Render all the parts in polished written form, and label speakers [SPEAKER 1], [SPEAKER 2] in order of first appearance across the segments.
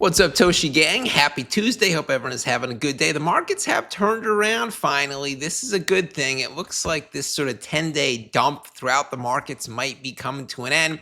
[SPEAKER 1] What's up, Toshi gang? Happy Tuesday. Hope everyone is having a good day. The markets have turned around finally. This is a good thing. It looks like this sort of 10-day dump throughout the markets might be coming to an end.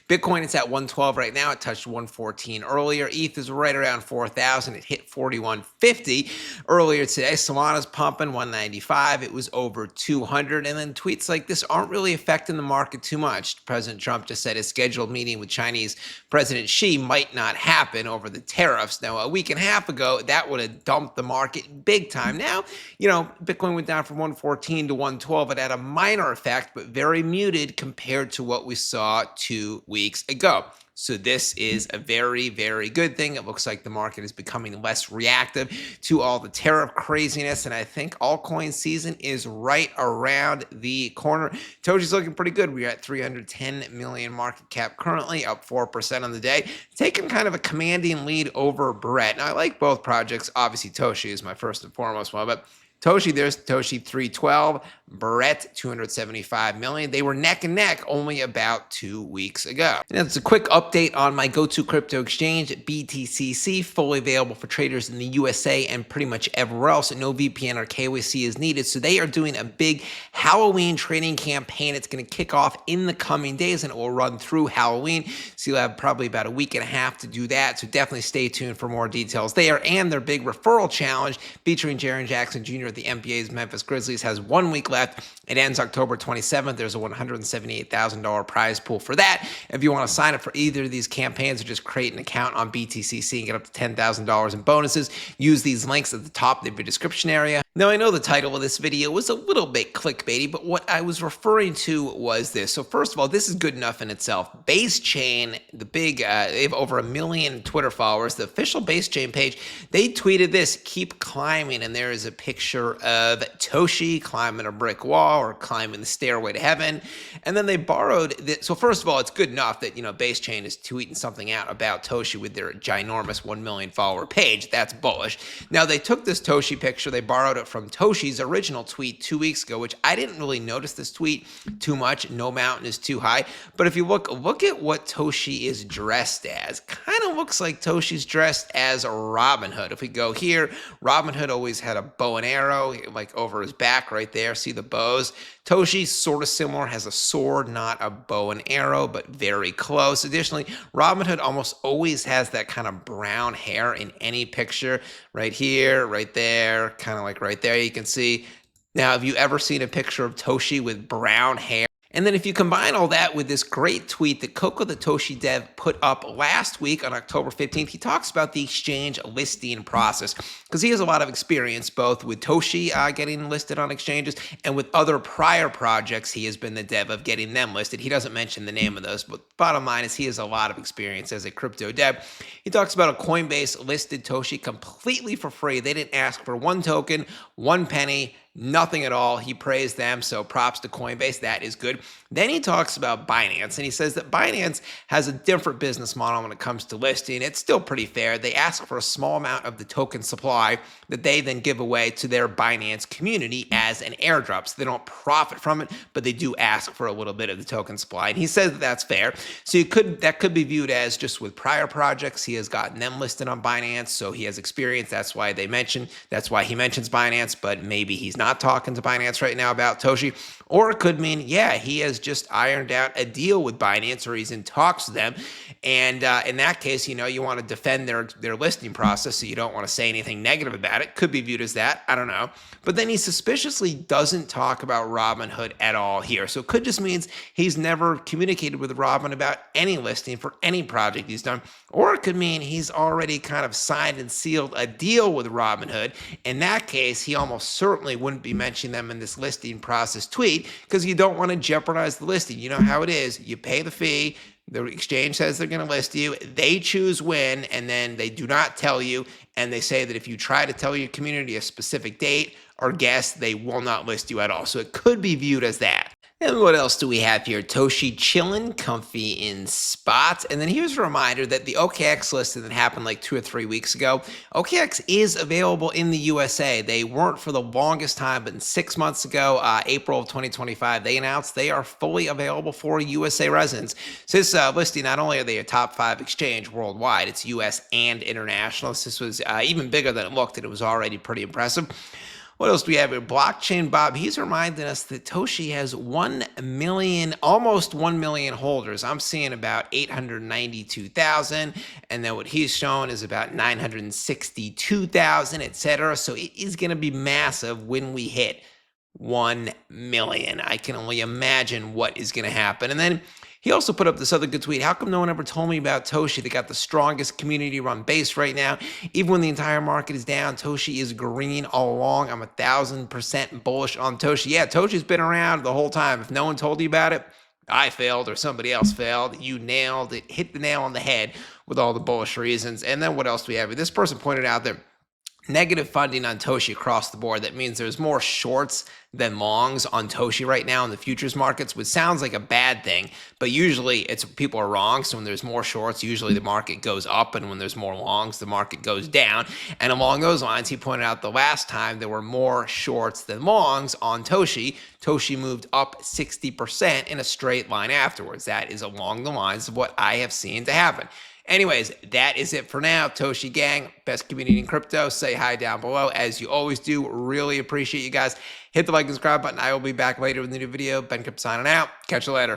[SPEAKER 1] Bitcoin is at 112 right now. It touched 114 earlier. ETH is right around 4,000. It hit 4150 earlier today. Solana's pumping 195. It was over 200. And then tweets like this aren't really affecting the market too much. President Trump just said his scheduled meeting with Chinese President Xi might not happen over the tariffs. Now, a week and a half ago, that would have dumped the market big time. Now, Bitcoin went down from 114 to 112. It had a minor effect, but very muted compared to what we saw 2 weeks ago. So this is a very, very good thing. It looks like the market is becoming less reactive to all the tariff craziness. And I think altcoin season is right around the corner. Toshi's looking pretty good. We're at 310 million market cap currently, up 4% on the day, taking kind of a commanding lead over Brett. Now, I like both projects. Obviously, Toshi is my first and foremost one, but Toshi, there's Toshi 312, Brett 275 million. They were neck and neck only about 2 weeks ago. And that's a quick update on my go-to crypto exchange, BTCC, fully available for traders in the USA and pretty much everywhere else. No VPN or KYC is needed. So they are doing a big Halloween trading campaign. It's going to kick off in the coming days and it will run through Halloween. So you'll have probably about a week and a half to do that. So definitely stay tuned for more details there. And their big referral challenge featuring Jaren Jackson Jr. The NBA's Memphis Grizzlies has 1 week left. It ends October 27th. There's a $178,000 prize pool for that. If you want to sign up for either of these campaigns or just create an account on BTCC and get up to $10,000 in bonuses, use these links at the top of the description area. Now, I know the title of this video was a little bit clickbaity, but what I was referring to was this. So first of all, this is good enough in itself. Base Chain, the big, they have over 1 million Twitter followers. The official Base Chain page, they tweeted this, keep climbing, and there is a picture of Toshi climbing a brick wall or climbing the stairway to heaven. And then they borrowed this. So first of all, it's good enough that, Base Chain is tweeting something out about Toshi with their ginormous 1 million follower page. That's bullish. Now, they took this Toshi picture, they borrowed it from Toshi's original tweet 2 weeks ago, which I didn't really notice this tweet too much. No mountain is too high. But if you look at what Toshi is dressed as. Kind of looks like Toshi's dressed as a Robinhood. If we go here, Robinhood always had a bow and arrow like over his back right there. See the bows? Toshi, sort of similar, has a sword, not a bow and arrow, but very close. Additionally, Robinhood almost always has that kind of brown hair in any picture. Right here, right there, kind of like right there, you can see. Now, have you ever seen a picture of Toshi with brown hair? And then if you combine all that with this great tweet that Coco the Toshi dev put up last week on October 15th, he talks about the exchange listing process because he has a lot of experience both with Toshi getting listed on exchanges and with other prior projects he has been the dev of getting them listed. He doesn't mention the name of those, but bottom line is he has a lot of experience as a crypto dev. He talks about a Coinbase listed Toshi completely for free. They didn't ask for 1 token, 1 penny, nothing at all. He praised them, so props to Coinbase. That is good. Then he talks about Binance, and he says that Binance has a different business model when it comes to listing. It's still pretty fair. They ask for a small amount of the token supply that they then give away to their Binance community as an airdrop. So they don't profit from it, but they do ask for a little bit of the token supply. And he says that that's fair. So that could be viewed as just with prior projects. He has gotten them listed on Binance, so he has experience. That's why he mentions Binance, but maybe he's not talking to Binance right now about Toshi. Or it could mean, yeah, he has just ironed out a deal with Binance or he's in talks with them. And in that case, you want to defend their listing process, so you don't want to say anything negative about it. Could be viewed as that. I don't know. But then he suspiciously doesn't talk about Robinhood at all here. So it could just means he's never communicated with Robin about any listing for any project he's done. Or it could mean he's already kind of signed and sealed a deal with Robinhood. In that case, he almost certainly wouldn't be mentioning them in this listing process tweet because you don't want to jeopardize the listing. You know how it is. You pay the fee. The exchange says they're going to list you. They choose when, and then they do not tell you. And they say that if you try to tell your community a specific date or guess, they will not list you at all. So it could be viewed as that. And what else do we have here? Toshi chilling, comfy in spots. And then here's a reminder that the OKX listing that happened like 2 or 3 weeks ago, OKX is available in the USA. They weren't for the longest time, but 6 months ago, April of 2025, they announced they are fully available for USA residents. So this listing, not only are they a top 5 exchange worldwide, it's US and international. This was even bigger than it looked, and it was already pretty impressive. What else do we have here? Blockchain Bob, he's reminding us that Toshi has 1 million, almost 1 million holders. I'm seeing about 892,000. And then what he's showing is about 962,000, etc. So it is going to be massive when we hit 1 million. I can only imagine what is going to happen. And then he also put up this other good tweet. How come no one ever told me about Toshi? They got the strongest community run base right now. Even when the entire market is down, Toshi is green all along. I'm 1,000% bullish on Toshi. Yeah, Toshi's been around the whole time. If no one told you about it, I failed or somebody else failed. You nailed it, hit the nail on the head with all the bullish reasons. And then what else do we have? This person pointed out that negative funding on Toshi across the board. That means there's more shorts than longs on Toshi right now in the futures markets, which sounds like a bad thing, but usually it's people are wrong. So when there's more shorts, usually the market goes up, and when there's more longs, the market goes down. And along those lines, he pointed out the last time there were more shorts than longs on Toshi. Toshi moved up 60% in a straight line afterwards. That is along the lines of what I have seen to happen. Anyways, that is it for now. Toshi gang, best community in crypto. Say hi down below as you always do. Really appreciate you guys. Hit the like and subscribe button. I will be back later with a new video. BenCrypto signing out. Catch you later.